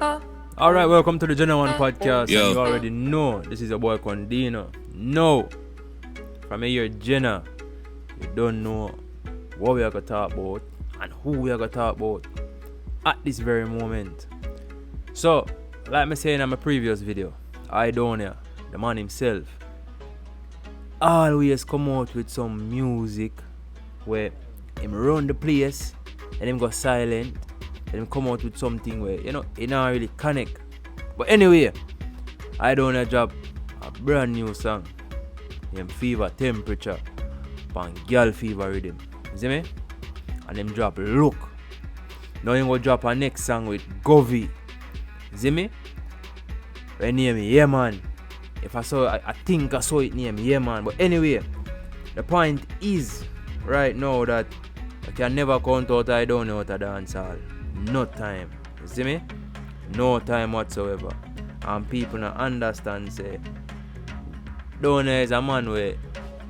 Alright, welcome to the Jenna One podcast. Yo. And you already know this is your boy Condino. No, from here, Jenna, you don't know what we are going to talk about and who we are going to talk about at this very moment. So, like me saying in my previous video, Aidonia, the man himself, always come out with some music where him run the place and him go silent and him come out with something where it not really connect. But anyway, I don't drop a brand new song. Him Fever Temperature pan Girl Fever Rhythm. You see me? And him drop Look. Now him go drop a next song with Govy. You see me? When name me, yeah man. If I think I saw it name, yeah man. But anyway, the point is right now that I can never count out I don't know how to dance hall. No time. You see me? No time whatsoever. And people not understand say Dona is a man where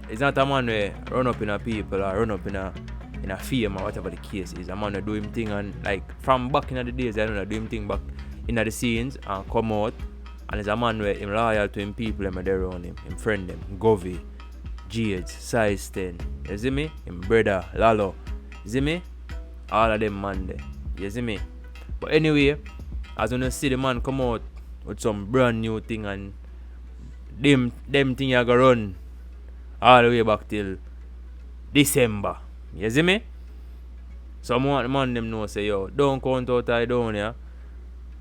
it's not a man where run up in a people or run up in a fame or whatever the case is. A man who do him thing and like from back in the days I don't know do him thing back in the scenes and come out and it's a man where him loyal to him people and there around him friend them, Govy, Jades, Size 10, you see me? Him brother, Lalo, you see me? All of them man there, you see me? But anyway, as you see the man come out with some brand new thing and them thing you gonna run all the way back till December. You see me? So I want the man them know say yo, don't count out Aidonia.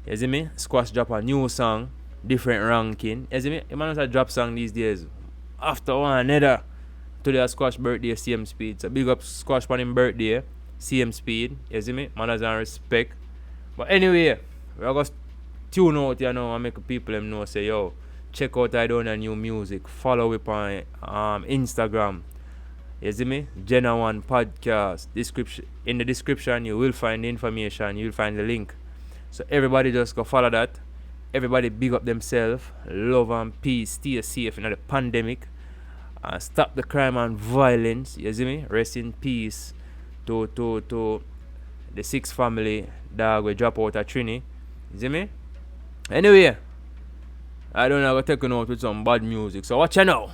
You see me? Squash drop a new song, different ranking. You see me? The man also drop song these days. After one another. Today a Squash birthday, same speed. So big up Squash for him birthday, same speed. You see me? Man has a respect. But anyway, we're going to tune out here now and make people them know say yo, check out Aidonia new music. Follow me on Instagram. You see me? Jenna One podcast. In the description you will find the information, you'll find the link. So everybody just go follow that. Everybody big up themselves. Love and peace. Stay safe in the pandemic. Stop the crime and violence. You see me? Rest in peace to the 6 family dog will drop out of Trini. You see me? Anyway, I don't know, I'm going to take you out with some bad music. So watch you now.